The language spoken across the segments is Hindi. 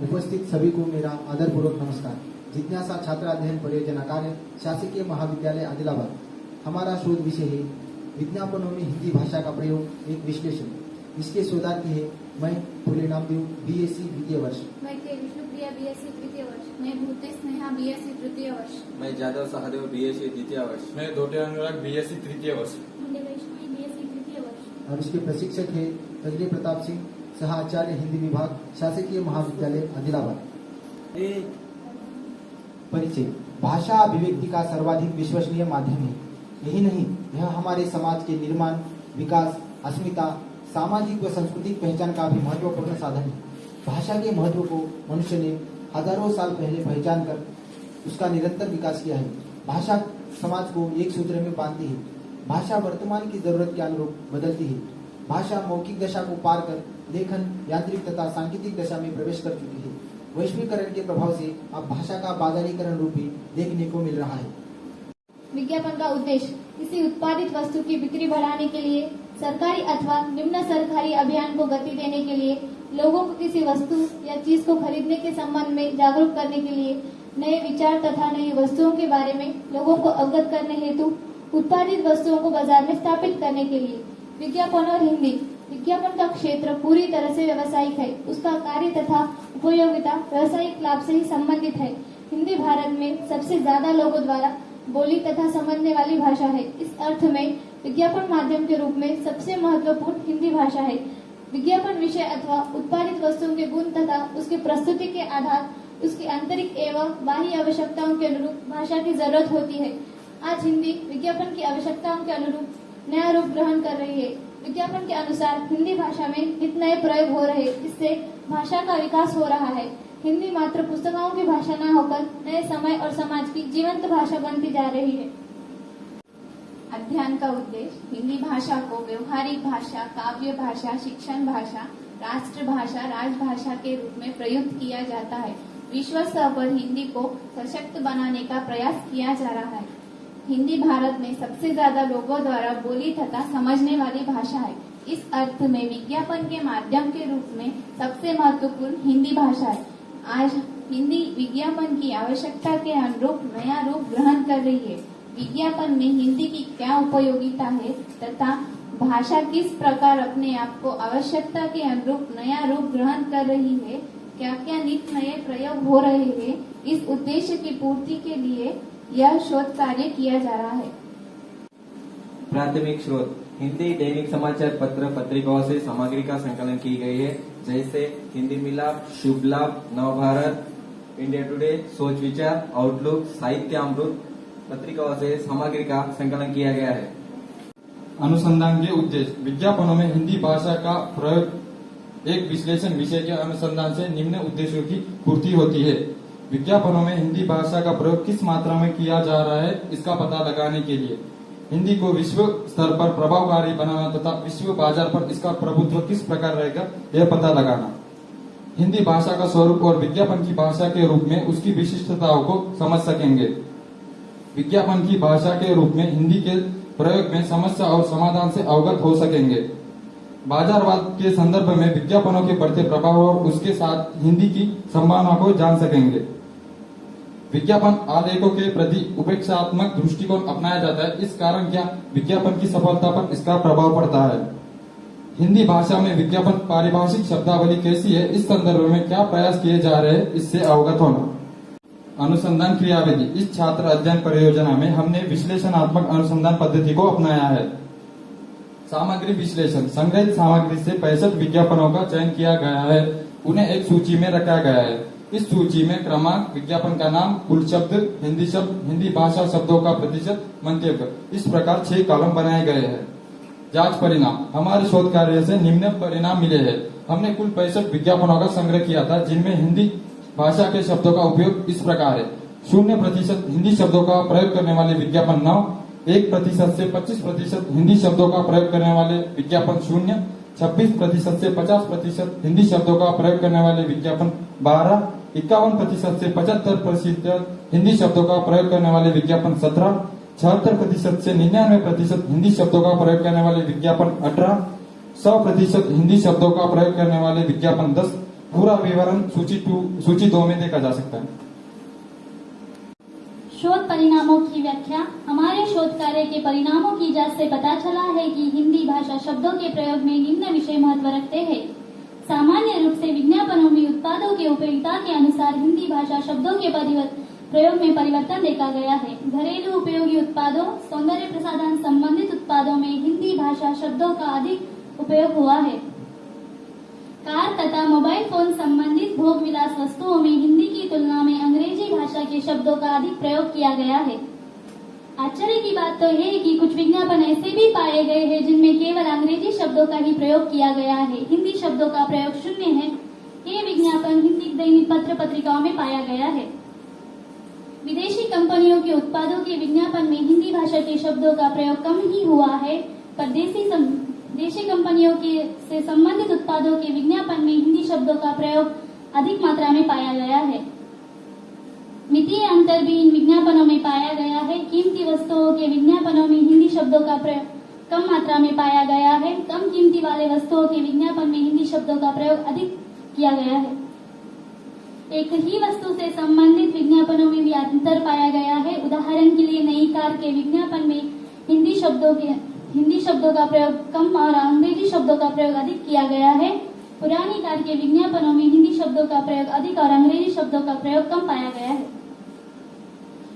उपस्थित सभी को मेरा आदरपूर्वक नमस्कार। जिज्ञासा छात्र अध्ययन परियोजना कार्य शासकीय महाविद्यालय आदिलाबाद। हमारा शोध विषय है विज्ञापनों में हिंदी भाषा का प्रयोग, एक विश्लेषण। इसके शोधार्थी है मैं फुले नामदेव, बीएससी द्वितीय वर्ष। मैं के विष्णुप्रिया, बीएससी तृतीय वर्ष। मैं भूते स्नेहा, बीएससी तृतीय वर्ष। मैं जादव सहदेव, बीएससी द्वितीय वर्ष। मैं दोटे अनुराग, बीएससी तृतीय वर्ष। मुंडे वैष्णवी, बीएससी तृतीय वर्ष। और इसके प्रशिक्षक है तजले प्रताप सिंह, सह आचार्य हिंदी विभाग, शासकीय महाविद्यालय आदिलाबाद। परिचय। भाषा अभिव्यक्ति का सर्वाधिक विश्वसनीय माध्यम है। यही नहीं, यह हमारे समाज के निर्माण, विकास, अस्मिता, सामाजिक व सांस्कृतिक पहचान का भी महत्वपूर्ण साधन है। भाषा के महत्व को मनुष्य ने हजारों साल पहले पहचान कर उसका निरंतर विकास किया है। भाषा समाज को एक सूत्र में बांधती है। भाषा वर्तमान की जरूरत के अनुरूप बदलती है। भाषा मौखिक दशा को पार कर लेखन, यांत्रिक तथा सांकेतिक दशा में प्रवेश कर चुकी है। वैश्वीकरण के प्रभाव से अब भाषा का बाजारीकरण रूप भी देखने को मिल रहा है। विज्ञापन का उद्देश्य किसी उत्पादित वस्तु की बिक्री बढ़ाने के लिए, सरकारी अथवा निम्न सरकारी अभियान को गति देने के लिए, लोगों को किसी वस्तु या चीज को खरीदने के संबंध में जागरूक करने के लिए, नए विचार तथा नई वस्तुओं के बारे में लोगों को अवगत करने हेतु, उत्पादित वस्तुओं को बाजार में स्थापित करने के लिए। विज्ञापन और हिंदी। विज्ञापन का क्षेत्र पूरी तरह से व्यावसायिक है। उसका कार्य तथा उपयोगिता व्यावसायिक लाभ से ही संबंधित है। हिंदी भारत में सबसे ज्यादा लोगों द्वारा बोली तथा समझने वाली भाषा है। इस अर्थ में विज्ञापन माध्यम के रूप में सबसे महत्वपूर्ण हिंदी भाषा है। विज्ञापन विषय अथवा उत्पादित वस्तुओं के गुण तथा उसकी प्रस्तुति के आधार उसकी आंतरिक एवं बाह्य आवश्यकताओं के अनुरूप भाषा की जरूरत होती है। आज हिंदी विज्ञापन की आवश्यकताओं के अनुरूप नया रूप ग्रहण कर रही है। विज्ञापन के अनुसार हिंदी भाषा में नित नए प्रयोग हो रहे, इससे भाषा का विकास हो रहा है। हिंदी मात्र पुस्तकों की भाषा न होकर नए समय और समाज की जीवंत भाषा बनती जा रही है। अध्ययन का उद्देश्य हिंदी भाषा को व्यवहारिक भाषा, काव्य भाषा, शिक्षण भाषा, राष्ट्रभाषा, राजभाषा के रूप में प्रयुक्त किया जाता है। विश्व स्तर पर हिंदी को सशक्त बनाने का प्रयास किया जा रहा है। हिंदी भारत में सबसे ज्यादा लोगों द्वारा बोली तथा समझने वाली भाषा है। इस अर्थ में विज्ञापन के माध्यम के रूप में सबसे महत्वपूर्ण हिंदी भाषा है। आज हिंदी विज्ञापन की आवश्यकता के अनुरूप नया रूप ग्रहण कर रही है। विज्ञापन में हिंदी की क्या उपयोगिता है तथा भाषा किस प्रकार अपने आप को आवश्यकता के अनुरूप नया रूप ग्रहण कर रही है, क्या क्या नित नए प्रयोग हो रहे हैं, इस उद्देश्य की पूर्ति के लिए यह शोध कार्य किया जा रहा है। प्राथमिक स्रोत। हिंदी दैनिक समाचार पत्र पत्रिकाओं से सामग्री का संकलन की गई है, जैसे हिंदी मिलाप, शुभ लाभ, नवभारत, इंडिया टुडे, सोच विचार, आउटलुक, साहित्य अमृत पत्रिकाओं से सामग्री का संकलन किया गया है। अनुसंधान के उद्देश्य। विज्ञापनों में हिंदी भाषा का प्रयोग, एक विश्लेषण। विषय के अनुसंधान से निम्न उद्देश्यों की पूर्ति होती है। विज्ञापनों में हिंदी भाषा का प्रयोग किस मात्रा में किया जा रहा है, इसका पता लगाने के लिए। हिंदी को विश्व स्तर पर प्रभावकारी बनाना तथा विश्व बाजार पर इसका प्रभुत्व किस प्रकार रहेगा, यह पता लगाना। हिंदी भाषा का स्वरूप और विज्ञापन की भाषा के रूप में उसकी विशिष्टताओं को समझ सकेंगे। विज्ञापन की भाषा के रूप में हिंदी के प्रयोग में समस्या और समाधान से अवगत हो सकेंगे। बाजारवाद के संदर्भ में विज्ञापनों के बढ़ते प्रभाव और उसके साथ हिंदी की संभावना को जान सकेंगे। विज्ञापन आलेखों के प्रति उपेक्षात्मक दृष्टिकोण अपनाया जाता है। इस कारण क्या विज्ञापन की सफलता पर इसका प्रभाव पड़ता है। हिंदी भाषा में विज्ञापन पारिभाषिक शब्दावली कैसी है, इस संदर्भ में क्या प्रयास किए जा रहे हैं, इससे अवगत होना। अनुसंधान क्रियाविधि। इस छात्र अध्ययन परियोजना में हमने विश्लेषणात्मक अनुसंधान पद्धति को अपनाया है। सामग्री विश्लेषण। संग्रहित सामग्री से 65 विज्ञापनों का चयन किया गया है। उन्हें एक सूची में रखा गया है। इस सूची में क्रमांक, विज्ञापन का नाम, कुल शब्द, हिंदी भाषा शब्दों का प्रतिशत, मंतव्य, इस प्रकार 6 कॉलम बनाए गए हैं। जांच परिणाम। हमारे शोध कार्य से निम्न परिणाम मिले हैं। हमने कुल 65 विज्ञापनों का संग्रह किया था, जिनमें हिंदी भाषा के शब्दों का उपयोग इस प्रकार है। 0% हिंदी शब्दों का प्रयोग करने वाले विज्ञापन 9, 1% से 25% हिंदी शब्दों का प्रयोग करने वाले विज्ञापन 0, 26% से 50% हिंदी शब्दों का प्रयोग करने वाले विज्ञापन 12, 51% से 75% हिंदी शब्दों का प्रयोग करने वाले विज्ञापन 17, 76% से 99% हिंदी शब्दों का प्रयोग करने वाले विज्ञापन 18, 100% हिंदी शब्दों का प्रयोग करने वाले विज्ञापन 10, पूरा विवरण सूची 2 में देखा जा सकता है। शोध परिणामों की व्याख्या। हमारे शोध कार्य के परिणामों की जांच से पता चला है कि हिंदी भाषा शब्दों के प्रयोग में निम्न विषय महत्व रखते हैं। सामान्य रूप से विज्ञापनों में उत्पादों के उपयोगिता के अनुसार हिंदी भाषा शब्दों के प्रयोग में परिवर्तन देखा गया है। घरेलू उपयोगी उत्पादों, सौंदर्य प्रसाधन संबंधित उत्पादों में हिंदी भाषा शब्दों का अधिक उपयोग हुआ है। कार तथा मोबाइल फोन संबंधित भोग विलास वस्तुओं में हिंदी की तुलना में अंग्रेजी भाषा के शब्दों का अधिक प्रयोग किया गया है। आश्चर्य की बात तो यह है कि कुछ विज्ञापन ऐसे भी पाए गए हैं जिनमें केवल अंग्रेजी शब्दों का ही प्रयोग किया गया है, हिंदी शब्दों का प्रयोग शून्य है। ये विज्ञापन हिंदी दैनिक पत्र पत्रिकाओं में पाया गया है। विदेशी कंपनियों के उत्पादों के विज्ञापन में हिंदी भाषा के शब्दों का प्रयोग कम ही हुआ है, पर देशी कंपनियों से संबंधित उत्पादों के विज्ञापन में हिंदी शब्दों का प्रयोग अधिक मात्रा में पाया गया है। मितीय अंतर भी इन विज्ञापनों में पाया गया है। कीमती वस्तुओं के विज्ञापनों में हिंदी शब्दों का प्रयोग कम मात्रा में पाया गया है। कम कीमती वाले वस्तुओं के विज्ञापन में हिंदी शब्दों का प्रयोग अधिक किया गया है। एक ही वस्तु से संबंधित विज्ञापनों में भी अंतर पाया गया है। उदाहरण के लिए नई कार के विज्ञापन में हिंदी शब्दों का प्रयोग कम और अंग्रेजी शब्दों का प्रयोग अधिक किया गया है। पुरानी कार के विज्ञापनों में हिंदी शब्दों का प्रयोग अधिक और अंग्रेजी शब्दों का प्रयोग कम पाया गया है।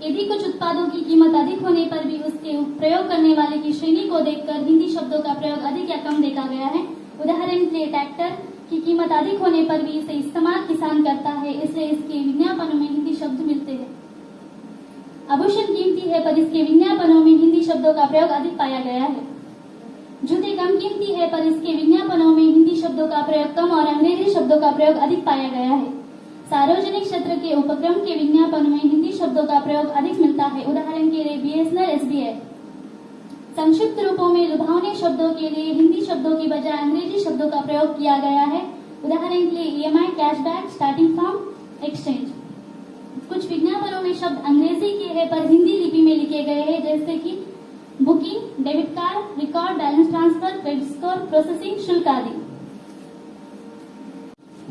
यदि कुछ उत्पादों की कीमत अधिक होने पर भी उसके प्रयोग करने वाले की श्रेणी को देखकर हिंदी शब्दों का प्रयोग अधिक या कम देखा गया है। उदाहरण के लिए ट्रैक्टर की कीमत अधिक होने पर भी इसे इस्तेमाल किसान करता है, इसलिए इसके विज्ञापनों में हिंदी शब्द मिलते हैं। आभूषण कीमती है पर इसके विज्ञापनों में हिंदी शब्दों का प्रयोग अधिक पाया गया है। जूते कम कीमती है पर इसके विज्ञापनों में हिंदी शब्दों का प्रयोग कम और अंग्रेजी शब्दों का प्रयोग अधिक पाया गया है। सार्वजनिक क्षेत्र के उपक्रम के विज्ञापन में हिंदी शब्दों का प्रयोग अधिक मिलता है। उदाहरण के लिए BSNL, SBI। संक्षिप्त रूपों में लुभावने शब्दों के लिए हिंदी शब्दों की बजाय अंग्रेजी शब्दों का प्रयोग किया गया है। उदाहरण के लिए EMI, cashback, starting from exchange. कुछ विज्ञापनों में शब्द अंग्रेजी के हैं पर हिंदी लिपि में लिखे गए हैं, जैसे कि booking, debit card, record, balance transfer, credit score, processing शुल्क आदि।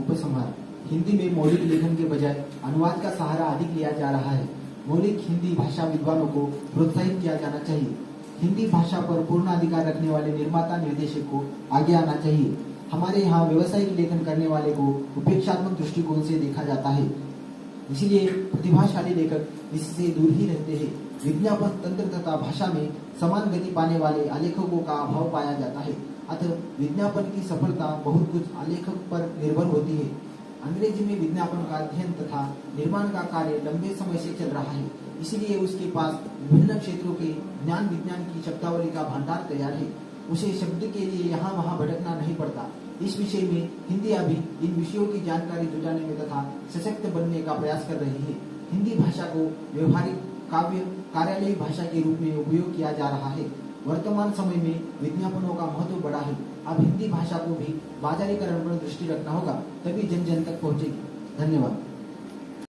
उपसंहार। हिंदी में मौलिक लेखन के बजाय अनुवाद का सहारा अधिक लिया जा रहा है। मौलिक हिंदी भाषा विद्वानों को प्रोत्साहित किया जाना चाहिए। हिंदी भाषा पर पूर्ण अधिकार रखने वाले निर्माता निर्देशक को आगे आना चाहिए। हमारे यहाँ व्यवसायिक लेखन करने वाले को उपेक्षात्मक दृष्टिकोण से देखा जाता है, इसलिए प्रतिभाशाली लेखक इससे दूर ही रहते हैं। विज्ञापन तंत्र तथा भाषा में समान गति पाने वाले आलेखकों का अभाव पाया जाता है। अतः विज्ञापन की सफलता बहुत कुछ आलेखक पर निर्भर होती है। अंग्रेजी में विज्ञापन का अध्ययन तथा निर्माण का कार्य लंबे समय से चल रहा है, इसलिए उसके पास विभिन्न क्षेत्रों के ज्ञान विज्ञान की शब्दावली का भंडार तैयार है। उसे शब्द के लिए यहाँ वहाँ भटकना नहीं पड़ता। इस विषय में हिंदी अभी इन विषयों की जानकारी जुटाने में तथा सशक्त बनने का प्रयास कर रही है। हिंदी भाषा को व्यवहारिक काव्य कार्यालयी भाषा के रूप में उपयोग किया जा रहा है। वर्तमान समय में विज्ञापनों का महत्व बढ़ा है। अब हिंदी भाषा को भी बाजारीकरण पर दृष्टि रखना होगा, तभी जन जन तक पहुंचेगी। धन्यवाद।